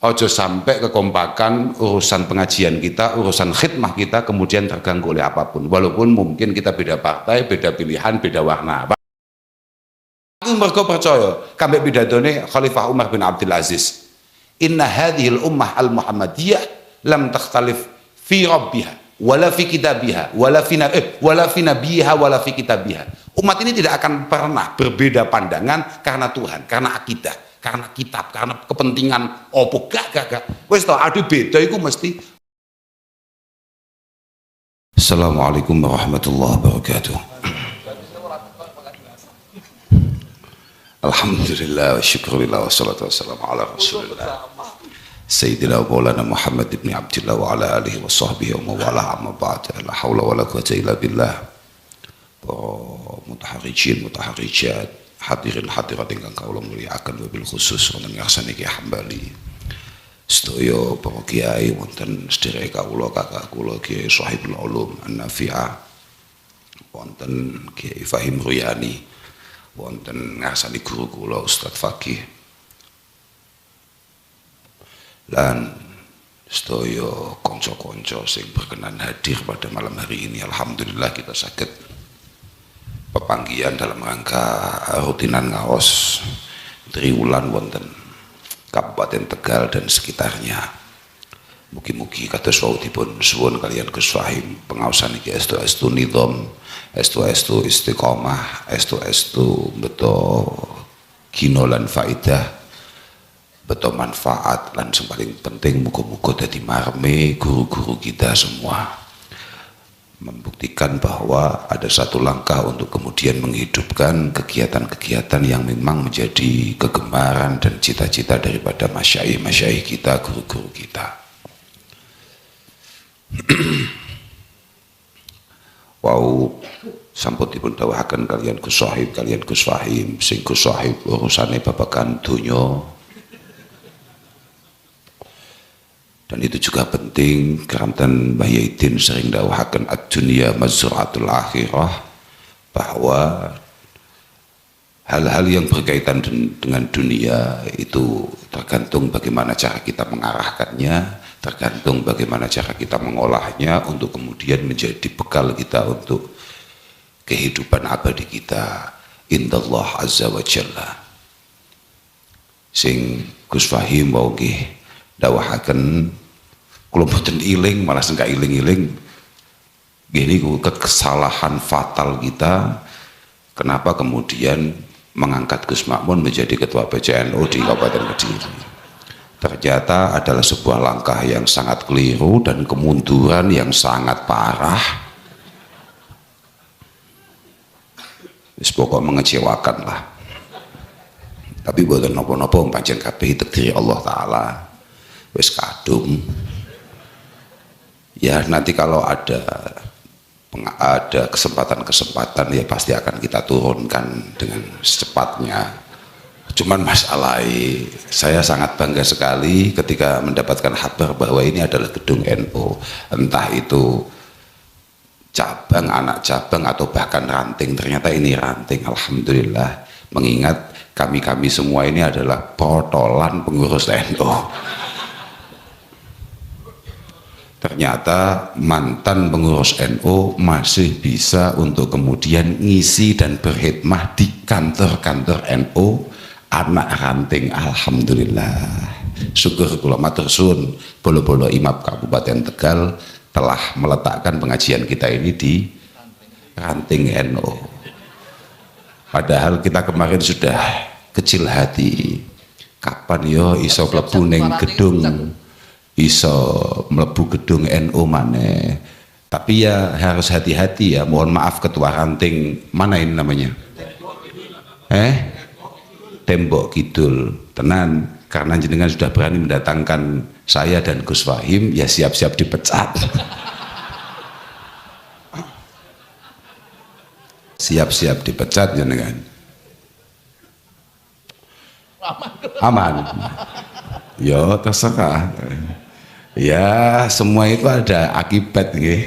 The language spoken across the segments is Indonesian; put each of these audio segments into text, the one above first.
Ojo sampai kekompakan urusan pengajian kita, urusan khidmah kita kemudian terganggu oleh apapun. Walaupun mungkin kita beda partai, beda pilihan, beda warna. Aku mergo percaya kambek pidatone Khalifah Umar bin Abdul Aziz. Inna hadhil ummah al-Muhammadiyah lam takhtalif fi rabbiha wala fi kitabiha wala fi nabiha wala fi kitabiha. Umat ini tidak akan pernah berbeda pandangan karena Tuhan, karena akidah, karena kitab, karena kepentingan opo gak. Wis to adu beda iku mesti. Assalamualaikum warahmatullahi wabarakatuh. Alhamdulillah wa syukurillah wa salatu wassalamu ala rasulillah Sayyidina Maulana Muhammad ibn Abdillah wa ala alihi wa sahbihi wa mawala amma ba'd. La hawla wa la quwwata illa billah. Para mutaharrijin mutaharrijat, hadirin hadirat ingkang kawula mulyakaken wabil khusus wonten ngarsaniki hambali sedaya para kiai wonten sedherek kawula kakak kula Kiai Shahibul Ulum An-Nafi'ah, wonten Kiai Fahim Ruyani, wonten ngasani guru kula Ustadz Fakih, lan sedaya konco-konco sing berkenan hadir pada malam hari ini. Alhamdulillah kita sakit pepanggihan dalam rangka rutinan ngaos triwulan wonten Kabupaten Tegal dan sekitarnya. Mugi-mugi kados wawudipun suwun kalian Gus Fahim pengaosan iki estu nidham, estu istiqomah, estu beto gino lan faidah, beto manfaat, lan sing paling penting muga-muga dadi marme guru-guru kita semua, membuktikan bahwa ada satu langkah untuk kemudian menghidupkan kegiatan-kegiatan yang memang menjadi kegemaran dan cita-cita daripada masyayikh kita, guru-guru kita. Wow, sampun dipun dawuhaken kalian Gus Shahib, kalian Gus Fahim, sing Gus Shahib urusane babagan donya. Dan itu juga penting, keranten Mbah Yaitin sering dawuhaken ad-dunya mazra'atul akhirah, bahwa hal-hal yang berkaitan dengan dunia itu tergantung bagaimana cara kita mengarahkannya, tergantung bagaimana cara kita mengolahnya untuk kemudian menjadi bekal kita untuk kehidupan abadi kita indallah azza wa jalla. Sing Gus Fahim mau nggih dawuhaken kula boten iling, malah sing iling-iling nggih niku kesalahan fatal kita. Kenapa kemudian mengangkat Gus Makmun menjadi ketua PCNU di Kabupaten Kediri? Ternyata adalah sebuah langkah yang sangat keliru dan kemunduran yang sangat parah. Wis pokok mengecewakan lah. Tapi boten napa-napa pancen kabeh takdir Allah taala. Wis kadung. Ya nanti kalau ada kesempatan-kesempatan ya pasti akan kita turunkan dengan secepatnya. Cuman masalahnya saya sangat bangga sekali ketika mendapatkan kabar bahwa ini adalah gedung NU, entah itu cabang, anak cabang atau bahkan ranting. Ternyata ini ranting. Alhamdulillah, mengingat kami semua ini adalah protolan pengurus NU. Ternyata mantan pengurus NU masih bisa untuk kemudian ngisi dan berkhidmah di kantor-kantor NU, anak ranting. Alhamdulillah, syukur kula matur suwun bolo-bolo Imam Kabupaten Tegal telah meletakkan pengajian kita ini di ranting NU. Padahal kita kemarin sudah kecil hati, kapan yo iso mlebu ning gedung, iso mlebu gedung NU maneh. Tapi ya harus hati-hati ya. Mohon maaf ketua ranting, mana ini namanya? Tembok Kidul. Tenan, karena jenengan sudah berani mendatangkan saya dan Gus Fahim, ya siap-siap dipecat. Siap-siap dipecat jenengan. Aman. Yo terserah. Ya semua itu ada akibat nggih.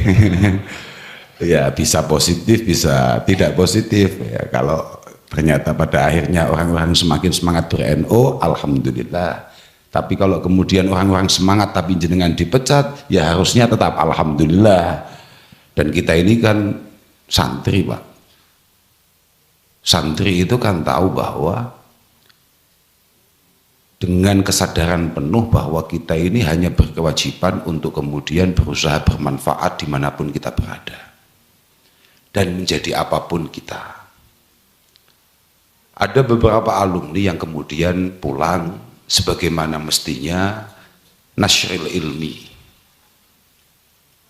Ya bisa positif, bisa tidak positif. Ya kalau ternyata pada akhirnya orang-orang semakin semangat ber-NU, alhamdulillah. Tapi kalau kemudian orang-orang semangat tapi jenengan dipecat, ya harusnya tetap alhamdulillah. Dan kita ini kan santri, Pak. Santri itu kan tahu bahwa dengan kesadaran penuh bahwa kita ini hanya berkewajiban untuk kemudian berusaha bermanfaat dimanapun kita berada dan menjadi apapun kita. Ada beberapa alumni yang kemudian pulang sebagaimana mestinya nasyril ilmi,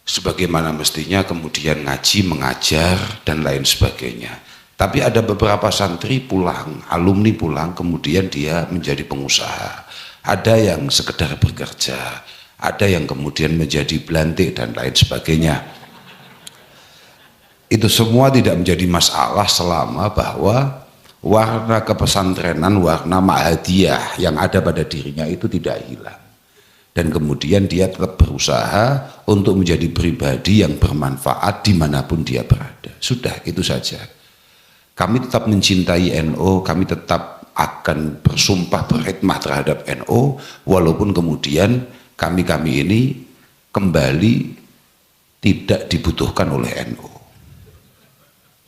sebagaimana mestinya kemudian ngaji, mengajar dan lain sebagainya. Tapi ada beberapa santri pulang, alumni pulang, kemudian dia menjadi pengusaha. Ada yang sekedar bekerja, ada yang kemudian menjadi belantik dan lain sebagainya. Itu semua tidak menjadi masalah selama bahwa warna kepesantrenan, warna ma'hadiyah yang ada pada dirinya itu tidak hilang. Dan kemudian dia tetap berusaha untuk menjadi pribadi yang bermanfaat dimanapun dia berada. Sudah, itu saja. Kami tetap mencintai NU, kami tetap akan bersumpah berkhidmat terhadap NU, walaupun kemudian kami ini kembali tidak dibutuhkan oleh NU.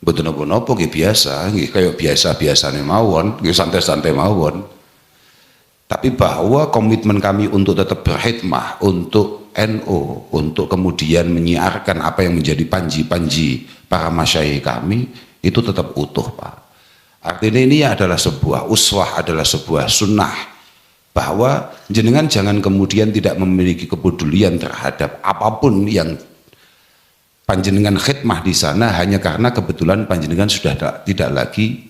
Betul nopo biasa, kayak biasa-biasane mawon, santai-santai mawon. Tapi bahwa komitmen kami untuk tetap berkhidmah untuk NU, untuk kemudian menyiarkan apa yang menjadi panji-panji para masyayikh kami, itu tetap utuh, Pak. Artinya ini adalah sebuah uswah, adalah sebuah sunnah bahwa jenengan jangan kemudian tidak memiliki kepedulian terhadap apapun yang panjenengan khidmah di sana hanya karena kebetulan panjenengan sudah tidak lagi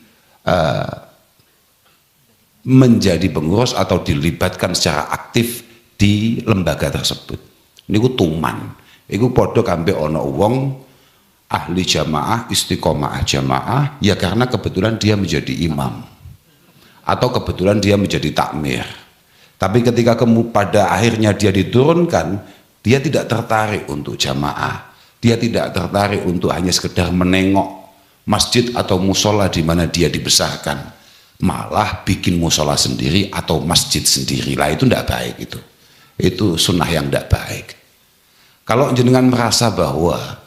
menjadi pengurus atau dilibatkan secara aktif di lembaga tersebut. Ini ku tuman, iku podo kambe ono wong ahli jamaah, istiqomah jamaah, ya karena kebetulan dia menjadi imam atau kebetulan dia menjadi takmir. Tapi ketika pada akhirnya dia diturunkan, dia tidak tertarik untuk jamaah, dia tidak tertarik untuk hanya sekedar menengok masjid atau musola di mana dia dibesarkan, malah bikin musola sendiri atau masjid sendiri. Lah itu tidak baik, itu sunnah yang tidak baik. Kalau jenengan merasa bahwa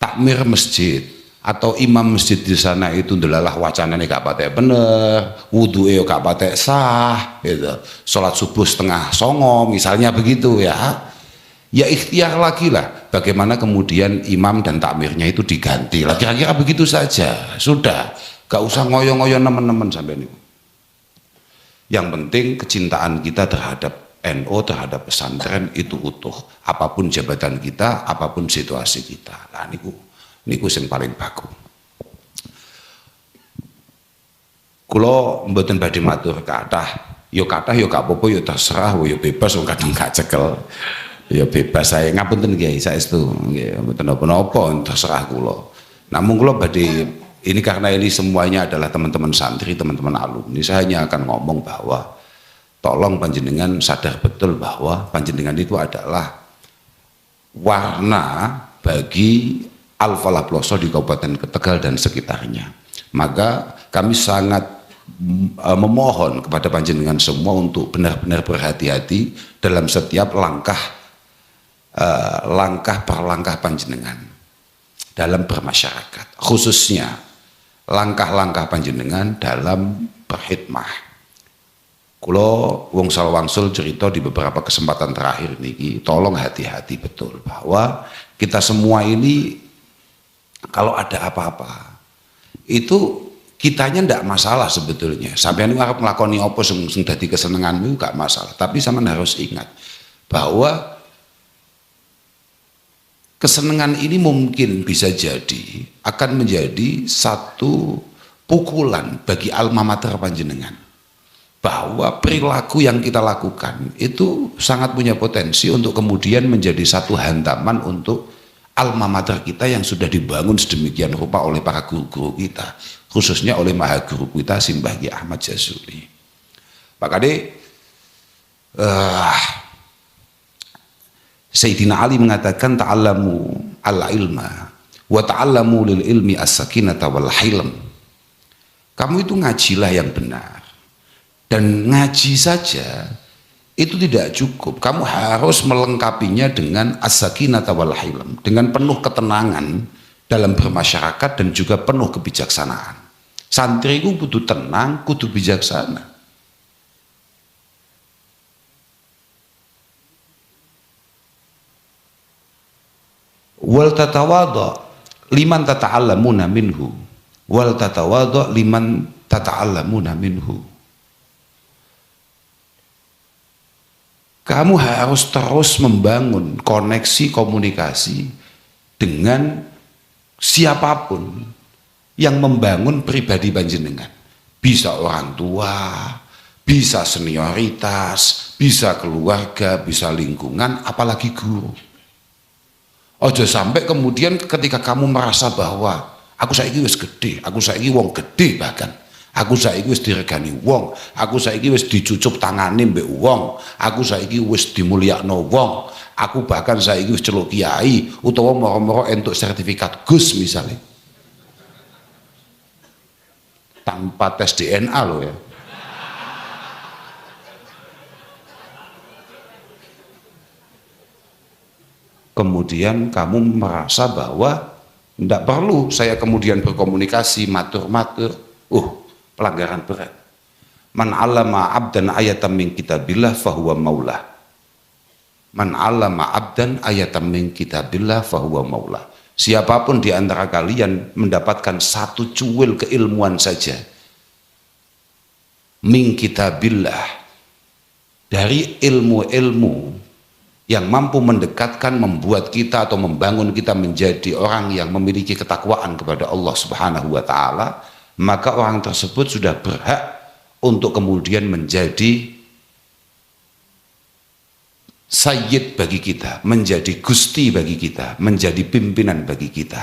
takmir masjid atau imam masjid di sana itu delalah wacananya gak patek bener, wudu'e gak patek sah, gitu. Sholat subuh 8:30 misalnya begitu ya ikhtiar lagi lah bagaimana kemudian imam dan takmirnya itu diganti lah, kira-kira begitu saja, sudah, gak usah ngoyo-ngoyo nemen-nemen sampai ini. Yang penting kecintaan kita terhadap NU, terhadap pesantren itu utuh, apapun jabatan kita, apapun situasi kita. Nah niku sing paling bagus. Kula mboten badhe matur kathah, yo gak apa-apa, yo terserah, yo bebas, wong kadang gak cekel. Ya bebas, saya ngapunten Kiai saestu, nggih mboten napa-napa, terserah kula. Namun kula badhe ini karena ini semuanya adalah teman-teman santri, teman-teman alumni, saya hanya akan ngomong bahwa tolong panjenengan sadar betul bahwa panjenengan itu adalah warna bagi Al-Falah Ploso di Kabupaten Tegal dan sekitarnya. Maka kami sangat memohon kepada panjenengan semua untuk benar-benar berhati-hati dalam setiap langkah per langkah panjenengan dalam bermasyarakat, khususnya langkah-langkah panjenengan dalam berkhidmah. Kulo wong salwangsul cerita di beberapa kesempatan terakhir niki, tolong hati-hati betul bahwa kita semua ini kalau ada apa-apa itu kitanya ndak masalah sebetulnya. Sampeyan ngarep nglakoni apa sing dadi kesenenganmu gak masalah, tapi sampean harus ingat bahwa kesenangan ini mungkin bisa jadi akan menjadi satu pukulan bagi alma mater panjenengan, bahwa perilaku yang kita lakukan itu sangat punya potensi untuk kemudian menjadi satu hantaman untuk alma mater kita yang sudah dibangun sedemikian rupa oleh para guru-guru kita, khususnya oleh maha guru kita Simbah Ki Ahmad Jazuli. Pak Kade, Sayyidina Ali mengatakan ta'allamu al-ilma wa ta'allamu lil ilmi as-sakinata wal hilm. Kamu itu ngajilah yang benar. Dan ngaji saja itu tidak cukup. Kamu harus melengkapinya dengan as-sakinata wal hilm, dengan penuh ketenangan dalam bermasyarakat dan juga penuh kebijaksanaan. Santri ku kudu tenang, kudu bijaksana. Wal tatawadha liman tata'allamuna minhu, wal tatawadha liman tata'allamuna minhu. Kamu harus terus membangun koneksi komunikasi dengan siapapun yang membangun pribadi panjenengan. Bisa orang tua, bisa senioritas, bisa keluarga, bisa lingkungan, apalagi guru. Ojo sampai kemudian ketika kamu merasa bahwa aku saiki wis gede, aku saiki wong gede, bahkan aku saiki wis diregani wong, aku saiki wis dicucup tangane mbek wong, aku saiki wis dimulyakno wong, aku bahkan saiki wis celuk kiai utawa moro-moro entuk sertifikat Gus misalnya, tanpa tes DNA loh ya. Kemudian kamu merasa bahwa tidak perlu saya kemudian berkomunikasi matur-matur, pelanggaran berat. Man 'allama 'abdan ayatan min kitabillah fahuwa maulah. Man 'allama 'abdan ayatan min kitabillah fahuwa maulah. Siapapun di antara kalian mendapatkan satu cuil keilmuan saja min kitabillah, dari ilmu-ilmu yang mampu mendekatkan, membuat kita atau membangun kita menjadi orang yang memiliki ketakwaan kepada Allah Subhanahu wa Ta'ala, maka orang tersebut sudah berhak untuk kemudian menjadi sayyid bagi kita, menjadi gusti bagi kita, menjadi pimpinan bagi kita.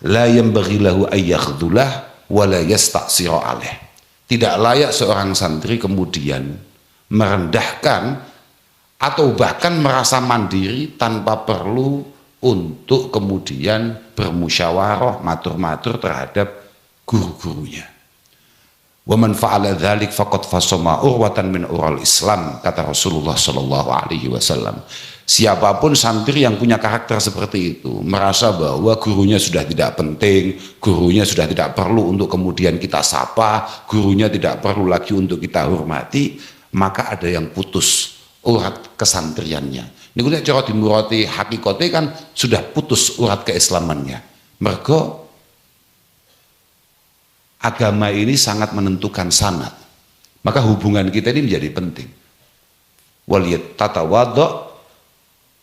La yanbaghi lahu ayyakhdhulah wa la yasta'sira alaih. Tidak layak seorang santri kemudian merendahkan atau bahkan merasa mandiri tanpa perlu untuk kemudian bermusyawarah matur-matur terhadap guru-gurunya. Wa man fa'ala dzalik faqad fasama urwatan min ural Islam, kata Rasulullah sallallahu alaihi wasallam. Siapapun santri yang punya karakter seperti itu, merasa bahwa gurunya sudah tidak penting, gurunya sudah tidak perlu untuk kemudian kita sapa, gurunya tidak perlu lagi untuk kita hormati, maka ada yang putus urat kesantriannya. Ini nek cara dimurati hakikate kan sudah putus urat keislamannya. Mergo agama ini sangat menentukan sanad. Maka hubungan kita ini menjadi penting. Wal yatawadha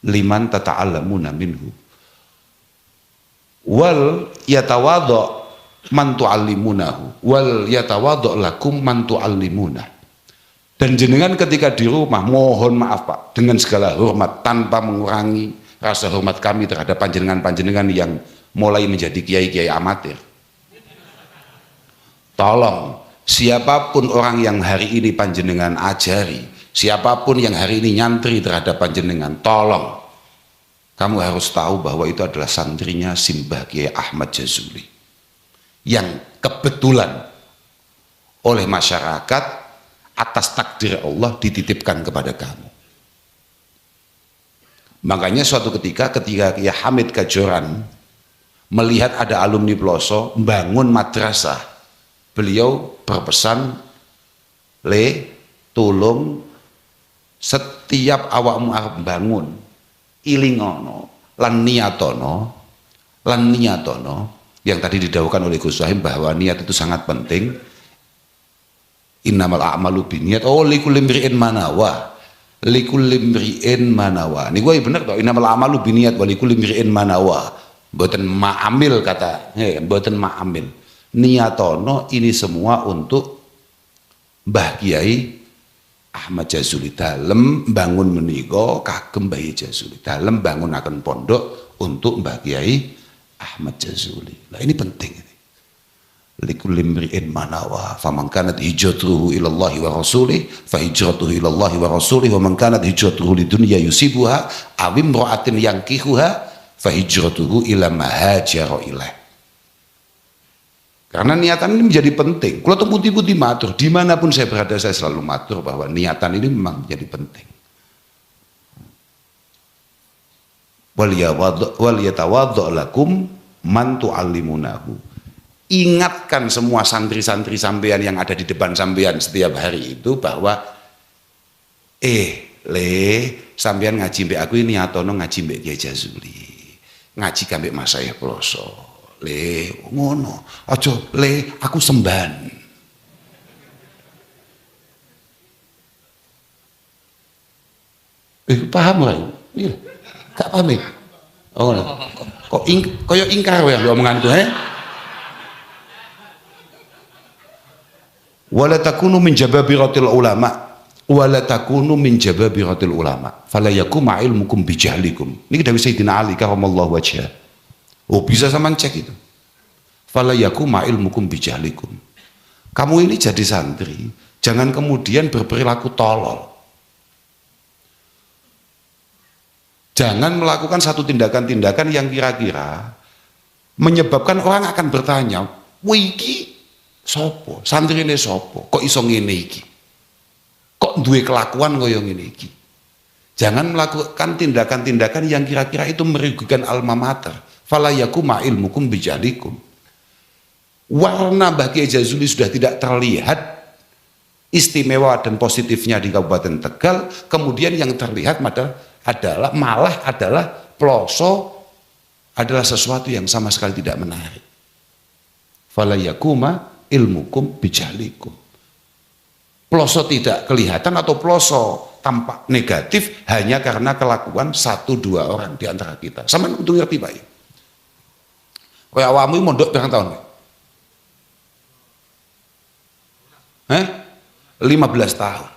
liman tata'allamuna minhu. Wal yatawadha man tu'allimunahu. Wal yatawadha lakum man tu'allimunah. Dan jenengan ketika di rumah, mohon maaf Pak, dengan segala hormat, tanpa mengurangi rasa hormat kami terhadap panjenengan-panjenengan yang mulai menjadi kiai-kiai amatir. Tolong, siapapun orang yang hari ini panjenengan ajari, siapapun yang hari ini nyantri terhadap panjenengan, tolong, kamu harus tahu bahwa itu adalah santrinya Simbah Kiai Ahmad Jazuli, yang kebetulan oleh masyarakat atas takdir Allah dititipkan kepada kamu. Makanya suatu ketika Kiai Hamid Kajoran melihat ada alumni Peloso bangun madrasah, beliau berpesan, tolong setiap awakmu arep bangun ilingono lan niatono yang tadi didhawuhkan oleh Gus Wahim bahwa niat itu sangat penting. Innamal a'malu binniyat, likulli imri'in manawa, likulli imri'in manawa. Ini gue bener toh, innamal a'malu binniyat wa likulli imri'in manawa. Mboten ma'amil kata, mboten ma'amil. Niatono ini semua untuk Mbah Kiai Ahmad Jazuli dalem bangun menika kagem Mbah Jazuli, dalem bangunaken pondok untuk Mbah Kiai Ahmad Jazuli. Nah ini penting ini. Likulli imri'in manawa faman kanat hijratuhu ilallahi wa rasulih fa hijratuhu ilallahi wa rasulih wa man kanat hijratuhu lidunya yusibuha aw imra'atin yankihuha fa hijratuhu ila ma hajara ilaih. Karena niatan ini menjadi penting. Kalau tuh putih-putih matur, dimanapun saya berada saya selalu matur bahwa niatan ini memang menjadi penting. Wal yatawaddo lakum man tu'allimunahu. Ingatkan semua santri-santri sampean yang ada di depan sampean setiap hari itu bahwa sampean ngaji mbek aku ini atono ngaji mbek Kiai Jazuli. Ngaji kambek Mas saya Ploso. Ngono aja aku semban paham gak? Iya gak paham ya? Oh, kok kaya ingkar ya omonganku wala takunu min jababiratil ulama wala takunu min jababiratil ulama fala yakuma ilmukum bijahlikum. Ini dari Sayyidina Ali karamallahu wajhah. Oh bisa sama cek itu. Fala yakuma ilmukum bijahlikum. Kamu ini jadi santri, jangan kemudian berperilaku tolol. Jangan melakukan satu tindakan-tindakan yang kira-kira menyebabkan orang akan bertanya, "Wih iki sopo? Santri ini sopo? Kok iso ngene iki? Kok duwe kelakuan kaya ngene iki?" Jangan melakukan tindakan-tindakan yang kira-kira itu merugikan alma mater. Fala yakuma ilmukum bijalikum. Warna Mbah Kiai Jazuli sudah tidak terlihat istimewa dan positifnya di Kabupaten Tegal, kemudian yang terlihat malah adalah Ploso adalah sesuatu yang sama sekali tidak menarik. Fala yakuma ilmukum bijalikum. Ploso tidak kelihatan atau Ploso tampak negatif hanya karena kelakuan 1-2 orang di antara kita. Sama untuk ngerti Pak ya? Kayak awamu mondok berapa tahun? 15 tahun.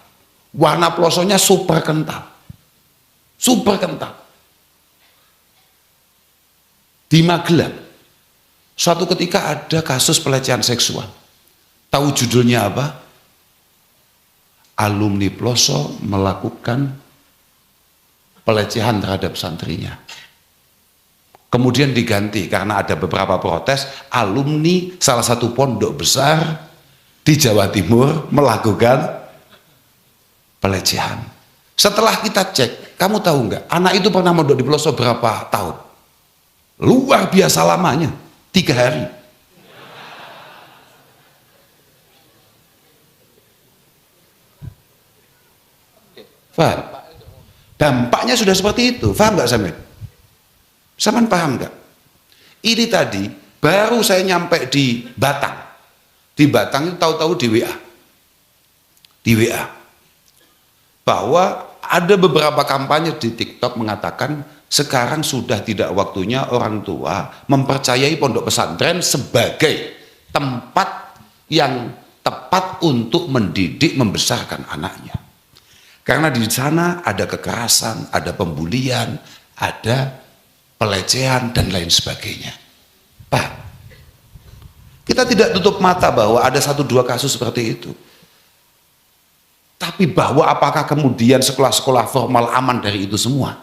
Warna Plosonya super kental. Super kental. Di Magelang, suatu ketika ada kasus pelecehan seksual. Tahu judulnya apa? Alumni Ploso melakukan pelecehan terhadap santrinya. Kemudian diganti karena ada beberapa protes, alumni salah satu pondok besar di Jawa Timur melakukan pelecehan. Setelah kita cek, kamu tahu nggak, anak itu pernah mondok di Ploso berapa tahun? Luar biasa lamanya, 3 hari. Paham? Dampaknya sudah seperti itu, paham nggak Samin? Saman paham nggak? Ini tadi baru saya nyampe di Batang. Di Batang itu tahu-tahu di WA. Di WA. Bahwa ada beberapa kampanye di TikTok mengatakan sekarang sudah tidak waktunya orang tua mempercayai pondok pesantren sebagai tempat yang tepat untuk mendidik membesarkan anaknya. Karena di sana ada kekerasan, ada pembulian, ada pelecehan dan lain sebagainya. Pak, kita tidak tutup mata bahwa ada 1-2 kasus seperti itu. Tapi bahwa apakah kemudian sekolah-sekolah formal aman dari itu semua?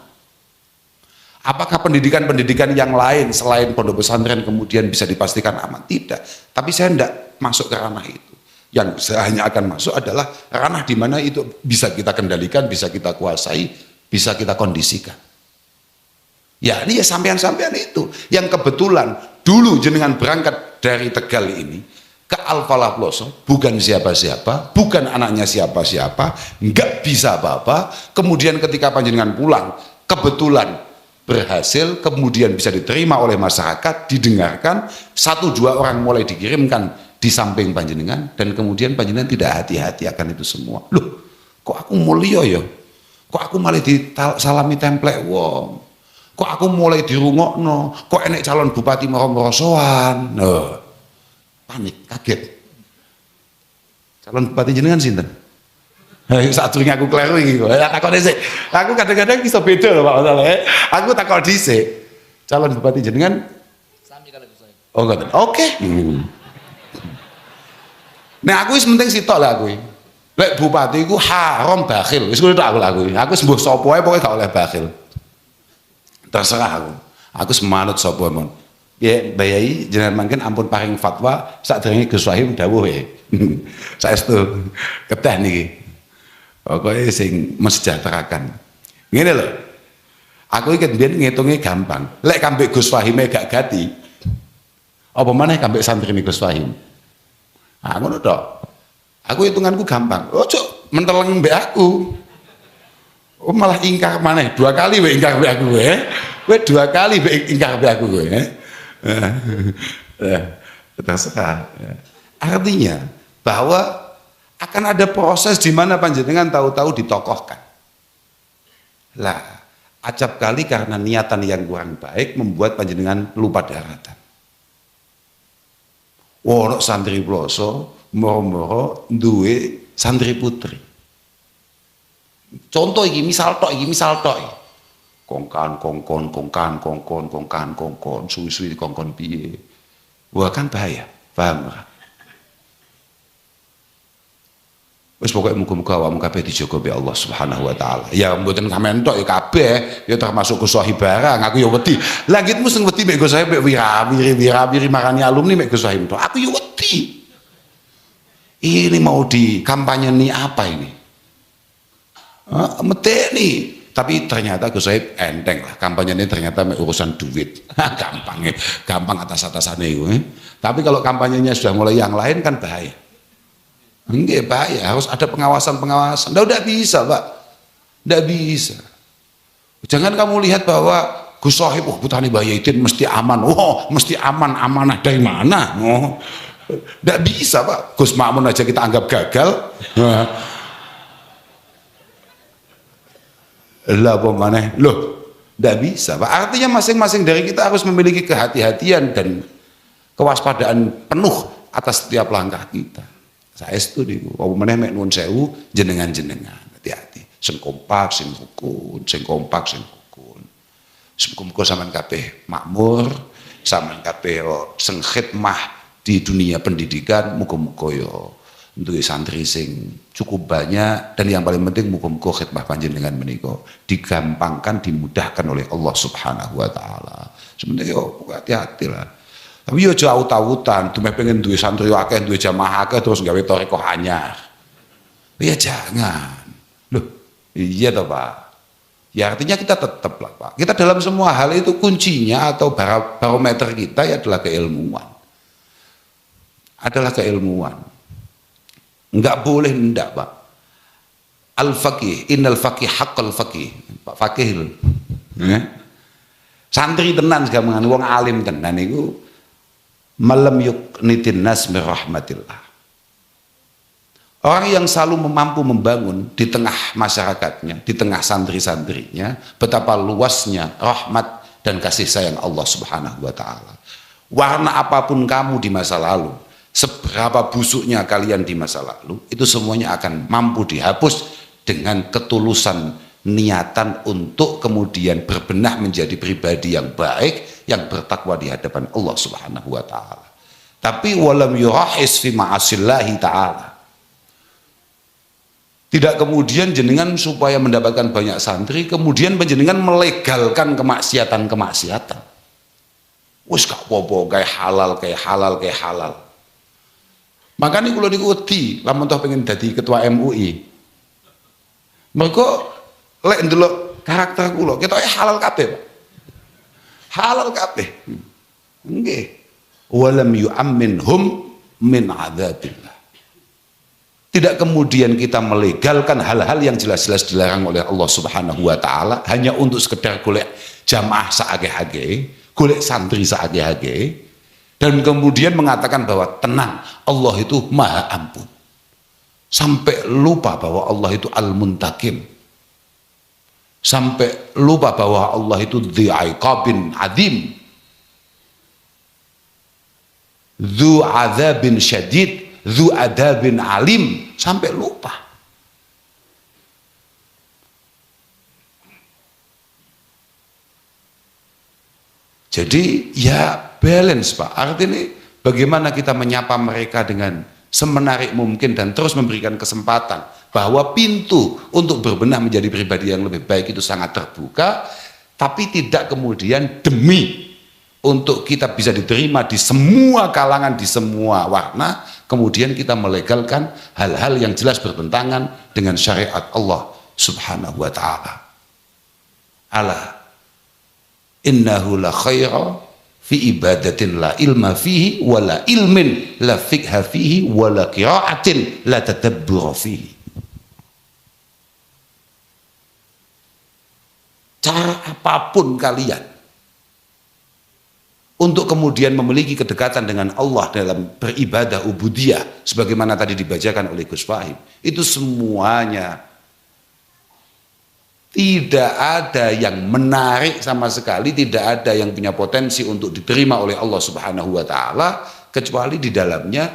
Apakah pendidikan-pendidikan yang lain selain pondok pesantren kemudian bisa dipastikan aman? Tidak. Tapi saya tidak masuk ke ranah itu. Yang saya hanya akan masuk adalah ranah di mana itu bisa kita kendalikan, bisa kita kuasai, bisa kita kondisikan. Ya ini ya sampean-sampean itu yang kebetulan dulu jenengan berangkat dari Tegal ini ke Al-Falah Ploso, bukan siapa-siapa, bukan anaknya siapa-siapa, nggak bisa apa-apa. Kemudian ketika panjenengan pulang, kebetulan berhasil, kemudian bisa diterima oleh masyarakat, didengarkan, 1-2 orang mulai dikirimkan di samping panjenengan, dan kemudian panjenengan tidak hati-hati akan itu semua. Loh, kok aku mulia ya? Kok aku malah disalami templek wong? Kok aku mulai dirungokno, kok enek calon bupati moro-morosoan. Panik, kaget. Calon bupati jenengan sinten? Sadurunge aku kleru iki kok. Takon dhisik. Aku kadang-kadang bisa beda loh Pak masalah. Aku takon dhisik. Calon bupati jenengan sami kalau bisa. Oh, ngoten. Oke. Nah, aku wis penting sitok lah aku. Lek bupati iku haram bakhil. Wis ngono tok aku. Aku sembuh sapa ae pokoke gak oleh bakhil. Terserah aku semanut sapa mon. Ya bayai jenengan mangken ampun paring fatwa sadurunge Gus Wahim dawuh ya. Saestu keteh niki. Pokoke sing mesejahterakan. Ngene lho. Aku iki mbiyen ngitunge gampang. Lek kambek Gus Wahime gak gati. Apa maneh kambek santrine Gus Wahim. Ah ngono tok. Aku hitunganku gampang. Ojo menteleng mbek aku. Oh malah ingkar maneh 2 kali mbek ingkar mbek aku kowe. Kowe 2 kali mbek ingkar mbek aku kowe. Terserah. Artinya bahwa akan ada proses di mana panjenengan tahu-tahu ditokohkan. Lah, acap kali karena niatan yang kurang baik membuat panjenengan lupa daratan. Ono santri ploso moro-moro duwe santri putri. Contoh iki misal tok iki. Kongkan suwi-suwi kongkon piye. Wah kan bahaya, paham ora? Wis pokoke muga-muga awakmu kabeh dijaga be Allah Subhanahu wa taala. Ya mboten sampean tok ya kabeh, ya termasuk Gus Wahim barang. Aku ya wedi. Langitmu sing wedi mek Gus Wahim mek wira-wiri marani alumni mek Gus Wahim tok. Aku ya wedi. Ini mau dikampanyeni apa ini? Meteni. Tapi ternyata Gus Wahib enteng lah, kampanyenya ternyata urusan duit. gampang atas-atasannya itu. Tapi kalau kampanyenya sudah mulai yang lain kan bahaya. Enggak bahaya, harus ada pengawasan. Nggak bisa Pak, nggak bisa. Jangan kamu lihat bahwa Gus Wahib, Putani Bayaidin mesti aman, mesti amanah dari mana? Nggak bisa Pak, Gus Makmun aja kita anggap gagal. Lah apa maneh? Loh, tidak bisa Pak. Artinya masing-masing dari kita harus memiliki kehati-hatian dan kewaspadaan penuh atas setiap langkah kita. Saya setuju. Apa maneh mek nuwun sewu jenengan-jenengan hati-hati. Sing kompak, sing rukun, sing kompak, sing rukun. Muga-muga sampean kabeh makmur, sampean kabeh sing khidmah di dunia pendidikan, muga-muga yo untuk santri sing cukup banyak, dan yang paling penting muga-muga khidmah panjenengan menika digampangkan, dimudahkan oleh Allah Subhanahu wa taala. Sebenarnya yo hati-hati lah. Tapi yo aja aut-autan, dumeh pengen duwe santri akeh, duwe jamaah akeh terus gawe thariqah anyar. Ya jangan. Loh, iya toh Pak. Ya artinya kita tetap lah Pak. Kita dalam semua hal itu kuncinya atau barometer kita ya adalah keilmuan. Adalah keilmuan. Enggak boleh ndak Pak. Al-faqih, innal faqih haqqal faqih. Pak Faqih. Santri tenan gamangan wong alim tenan niku malam yuknitin nas mir rahmatillah. Orang yang selalu mampu membangun di tengah masyarakatnya, di tengah santri-santrinya, betapa luasnya rahmat dan kasih sayang Allah Subhanahu wa taala. Warna apapun kamu di masa lalu, seberapa busuknya kalian di masa lalu, itu semuanya akan mampu dihapus dengan ketulusan niatan untuk kemudian berbenah menjadi pribadi yang baik, yang bertakwa di hadapan Allah Subhanahu wa taala. Tapi walam yurahis fi ma'asillahi ta'ala. Tidak kemudian jenengan supaya mendapatkan banyak santri kemudian jenengan melegalkan kemaksiatan. Wis gak apa-apa kayak halal. Makanya kalau diikuti, lamun toh pengen jadi ketua MUI, mereka lek ndelok karakter kula, kita halal kabeh, Pak. Halal kabeh. Nggih. Walam yu'amminhum min adzabillah. Tidak kemudian kita melegalkan hal-hal yang jelas-jelas dilarang oleh Allah Subhanahu wa taala hanya untuk sekedar golek jamaah saage-age, golek santri saage-age. Dan kemudian mengatakan bahwa tenang, Allah itu maha ampun. Sampai lupa bahwa Allah itu al-muntakim. Sampai lupa bahwa Allah itu dzi'aiqabin adim. Dzu adzabin syadid, dzu adabin alim. Sampai lupa. Jadi ya balance Pak, artinya bagaimana kita menyapa mereka dengan semenarik mungkin dan terus memberikan kesempatan bahwa pintu untuk berbenah menjadi pribadi yang lebih baik itu sangat terbuka, tapi tidak kemudian demi untuk kita bisa diterima di semua kalangan, di semua warna, kemudian kita melegalkan hal-hal yang jelas bertentangan dengan syariat Allah Subhanahu wa ta'ala. Ala innahu la khaira fi ibadatin la ilma fihi wa la ilmin la fiqha fihi wa la qira'atin la tadabbur fihi. Cara apapun kalian untuk kemudian memiliki kedekatan dengan Allah dalam beribadah ubudiyah sebagaimana tadi dibacakan oleh Gus Fahim, itu semuanya tidak ada yang menarik sama sekali, tidak ada yang punya potensi untuk diterima oleh Allah Subhanahu wa ta'ala kecuali di dalamnya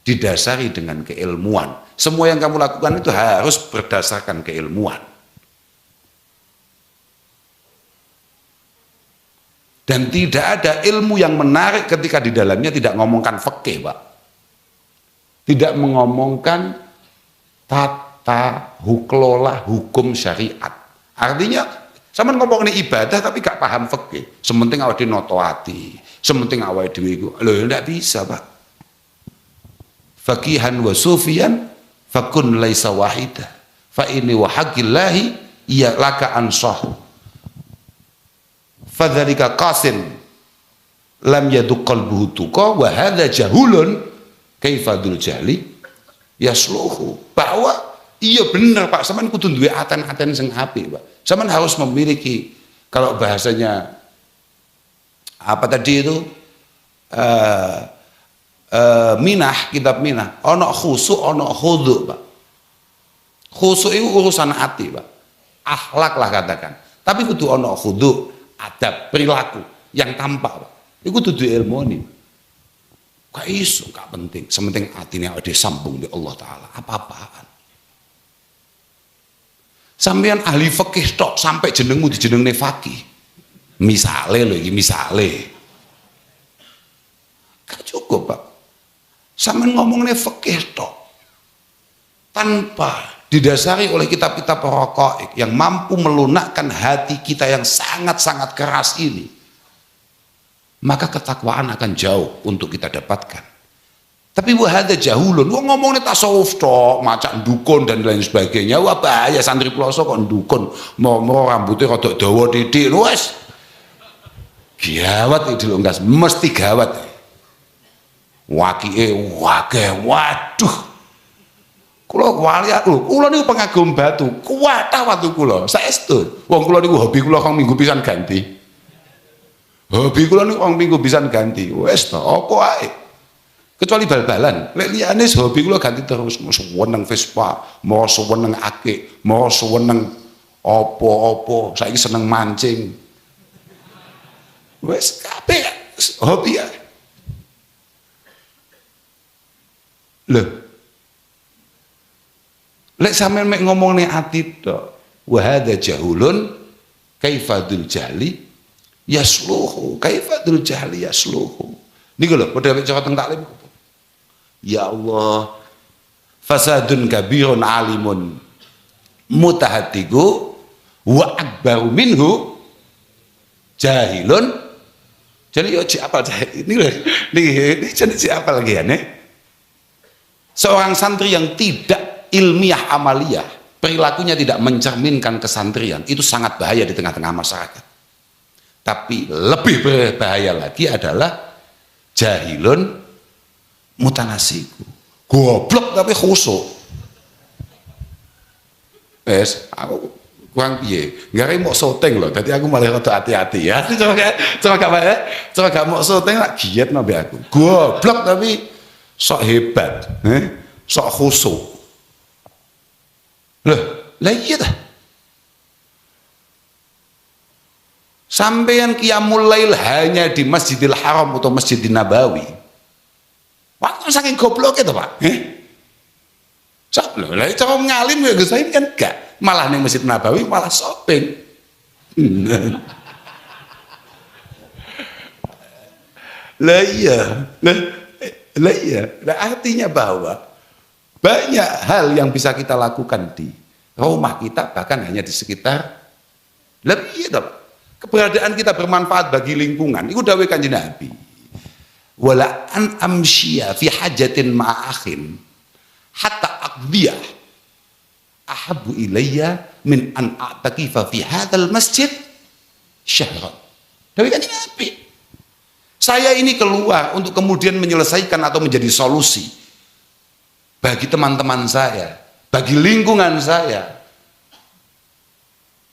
didasari dengan keilmuan. Semua yang kamu lakukan itu harus berdasarkan keilmuan. Dan tidak ada ilmu yang menarik ketika di dalamnya tidak ngomongkan fikih, Pak. Tidak mengomongkan tata kelola hukum syariat. Artinya, sama ngomong ini ibadah tapi gak paham fikih. Sementing awak dinotoati, sementing awak dhewe. Loh, enggak bisa, Pak. Faqihan wa sufiyan fakun laisa wahida. Fa ini wa haqqillahi ya laka ansahu. Fadzalika qasin lam yaduk qalbuhu tuqa wa hadza jahulun kaifadul jahli yasluhu. Bahwa iya bener Pak, sampean kudu duwe aten-aten sing apik, Pak. Sampean harus memiliki, kalau bahasanya apa tadi itu minah, kitab minah, ono khusuk ono khudu, Pak. Khusuk itu urusan hati, Pak. Akhlak lah katakan. Tapi kudu ono khudu, adab, perilaku yang tampak, Pak. Iku dudu ilmu nih. Gak iso, gak penting. Sementing hatinya ada sambung di Allah Ta'ala. Apa-apaan. Sampeyan ahli fikih tok sampai jenengmu dijenengne faqih. Misale lho iki, misale. Gak cukup, Pak. Sampeyan ngomongnya fikih tok tanpa didasari oleh kitab-kitab raqaiq yang mampu melunakkan hati kita yang sangat-sangat keras ini, maka ketakwaan akan jauh untuk kita dapatkan. Tapi wahada jahulun, wong ngomongnya tasawuf tok, macak dukun dan lain sebagainya. Wah bahaya santri ploso kok dukun, mau rambutnya rodok dawa titik, wes gawat itu lho, mesti gawat. Wakie waduh. Kulo wali aku, kulo niku pengagum batu, kuwat watu kulo. Saestu. Wong kulo niku hobi kulo kang minggu pisan ganti. Hobi kulo niku kang minggu pisan ganti. Wes to, apa ae. Kecuali bal-balan. Lek liyane hobi kulo ganti terus, mau seneng Vespa, mau seneng akik, mau seneng apa-apa. Saiki seneng mancing. Wes kabeh hobi ae. Lho, lek sampean mek ngomongne ati tok, wa hadza jahulun kaifadul jahli yasluhu, kaifadul jahli yasluhu. Niku lho padha mek cara teng taklim. Ya Allah, fasadun kabirun alimun mutahaddiqu wa akbaru minhu jahilun. Jadi yo apal ini lho, ini jadi apal lagi ya nih. Seorang santri yang tidak ilmiah amaliyah, perilakunya tidak mencerminkan kesantrian, itu sangat bahaya di tengah-tengah masyarakat. Tapi lebih berbahaya lagi adalah jahilun mutanasiku, goblok tapi khusyuk. Aku kurang piye, nggak mau syuting loh, jadi aku malah rada hati-hati ya. Coba gak mau syuting lah, giat nabi aku, goblok tapi sok hebat, sok khusyuk. Loh, lah iya dah. Sampeyan qiyamul lail hanya di Masjidil Haram atau Masjidil Nabawi. Waktu saking goblok itu, Pak. Loh, lah cara ngalim ya Gus ini kan enggak. Malah ning Masjid Nabawi malah shopping. Lah iya. Lah iya. Nah, artinya bahwa banyak hal yang bisa kita lakukan di rumah kita, bahkan hanya di sekitar lebih itu. keberadaan kita bermanfaat bagi lingkungan. Iku dawuh Kanjeng Nabi. Wala an amsyiya fi hajatin ma'akhin hatta aqdiyah ahabbu ilayya min an a'takifa fi hadzal masjid syahran. Dawuh Kanjeng Nabi. Saya ini keluar untuk kemudian menyelesaikan atau menjadi solusi bagi teman-teman saya, bagi lingkungan saya.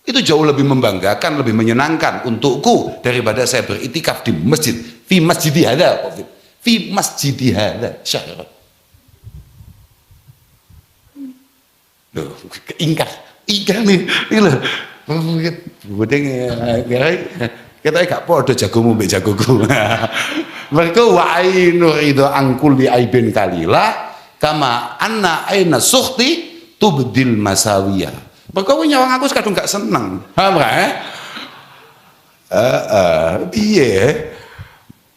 Itu jauh lebih membanggakan, lebih menyenangkan untukku daripada saya beritikaf di masjid. Fi masjidi hadza, fi masjidi hadza syahran. Loh, ingkar nih. Ini loh. Budeng kita gak podo jagomu mbek jagoku. Mereka wa ainu ridho angkul li aibin kalila kama anna aina sukhti tubdil masawiyah. Mereka nyawang aku kadung gak seneng. Paham gak? Piye?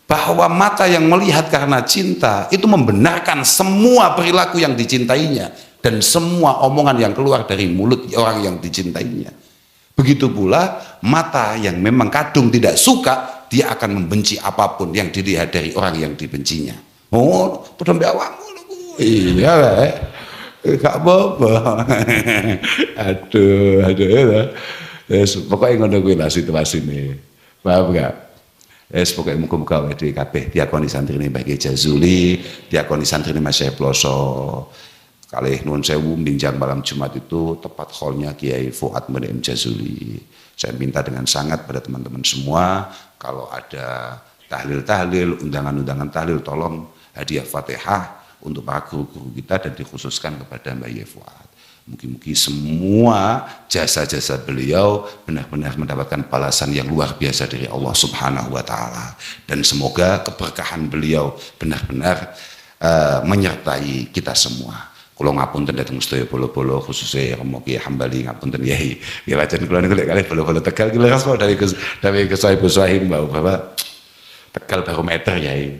Bahwa mata yang melihat karena cinta itu membenarkan semua perilaku yang dicintainya dan semua omongan yang keluar dari mulut orang yang dicintainya. Begitu pula mata yang memang kadung tidak suka, dia akan membenci apapun yang dilihat dari orang yang dibencinya. Oh, padha mbek awakmu lho kuwi. Iya wae. Gak apa-apa. Aduh. Pokoknya ngono kuwi lah situasine. Paham gak? Pokoknya muga-muga wae dhewe kabeh diakoni santrine Mbah Kiai Jazuli, diakoni santrine Mas Syekh Ploso. Kalih nuwun sewu binjang malam Jumat itu tepat hallnya Kiai Fuad M. Jazuli. Saya minta dengan sangat pada teman-teman semua kalau ada tahlil-tahlil, undangan-undangan tahlil, tolong hadiah Fatihah untuk para guru-guru kita dan dikhususkan kepada Mbak Kiai Fuad. Mungkin-mungkin semua jasa-jasa beliau benar-benar mendapatkan balasan yang luar biasa dari Allah Subhanahu wa taala dan semoga keberkahan beliau benar-benar menyertai kita semua. Kula ngapunten dhateng sedaya bolo-bolo khususnya Romo Kiai Hambali ngapunten Yai. Ya lajeng kula niku lek kalih bolo-bolo Tegal kula raspo dari Sohib bahwa Tegal barometer Yai.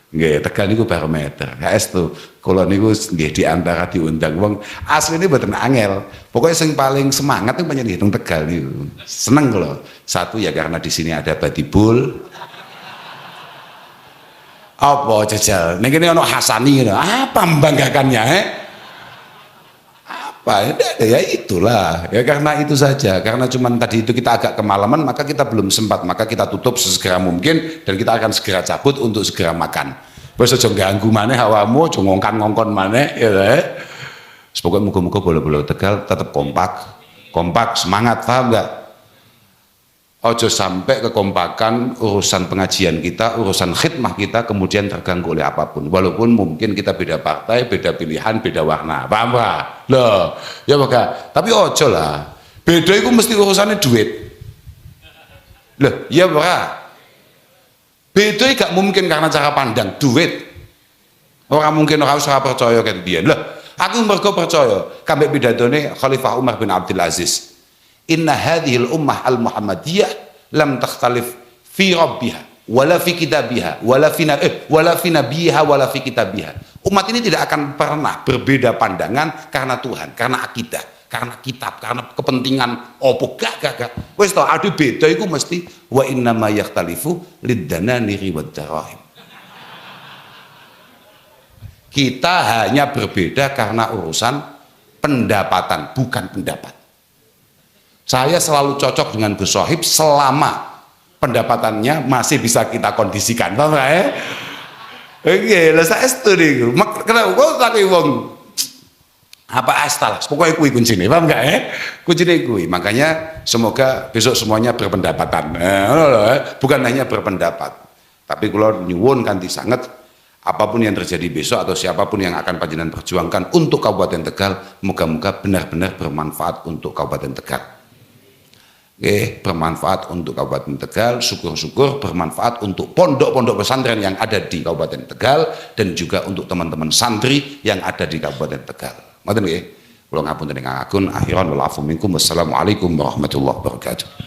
Nggih, Tegal niku barometer. Saestu kula niku nggih di antara diundang wong asline mboten angel. Pokoknya sing paling semangat niku panjenengan hitung Tegal niku. Seneng kula. Satu ya karena di sini ada Badibul. Apa jajal? Ning kene ana Hasani ngono. Apa membanggakannya, ya itulah ya karena itu saja karena cuman tadi itu kita agak kemalaman maka kita belum sempat maka kita tutup sesegera mungkin dan kita akan segera cabut untuk segera makan wis aja ganggu maneh awakmu aja ngongkon maneh ya pokoknya muga-muga bola-bola Tegal tetap kompak semangat paham enggak ojo sampai kekompakan urusan pengajian kita, urusan khidmah kita kemudian terganggu oleh apapun. Walaupun mungkin kita beda partai, beda pilihan, beda warna. Paham gak? Loh, ya maka. Tapi ojo lah. Beda itu mesti urusannya duit. Loh, ya maka. Beda gak mungkin karena cara pandang duit. Orang mungkin orang usah percaya kan dia. Loh, aku mergo percaya. Kambek pidatone Khalifah Umar bin Abdul Aziz. Inna hadhil ummah al-Muhammadiyah lam takhtalif fi rabbiha wala fi kitabiha wala fi nabiha wala fi kitabiha. Umat ini tidak akan pernah berbeda pandangan karena Tuhan, karena akidah, karena kitab, karena kepentingan opo gak. Wis to adu beda iku mesti wa inna ma yakhtalifu lid-dananiri wad-darahim. Kita hanya berbeda karena urusan pendapatan, bukan pendapat. Saya selalu cocok dengan Gus Sohib selama pendapatannya masih bisa kita kondisikan, paham ya? Oke, lah saya setuju. Kenapa kok tak wong apa astalah, pokoknya kuwi kuncine, paham enggak ya? Kuncine kuwi. Makanya semoga besok semuanya berpendapatan. Bukan hanya berpendapat. Tapi kalau nyuwun kanthi sanget apapun yang terjadi besok atau siapapun yang akan panjenengan perjuangkan untuk Kabupaten Tegal, moga-moga benar-benar bermanfaat untuk Kabupaten Tegal. Bermanfaat untuk Kabupaten Tegal, syukur-syukur bermanfaat untuk pondok-pondok pesantren yang ada di Kabupaten Tegal dan juga untuk teman-teman santri yang ada di Kabupaten Tegal. Ngoten nggih. Kula ngapunten ingkang agung, akhiran wal afu minkum. Wassalamualaikum warahmatullahi wabarakatuh.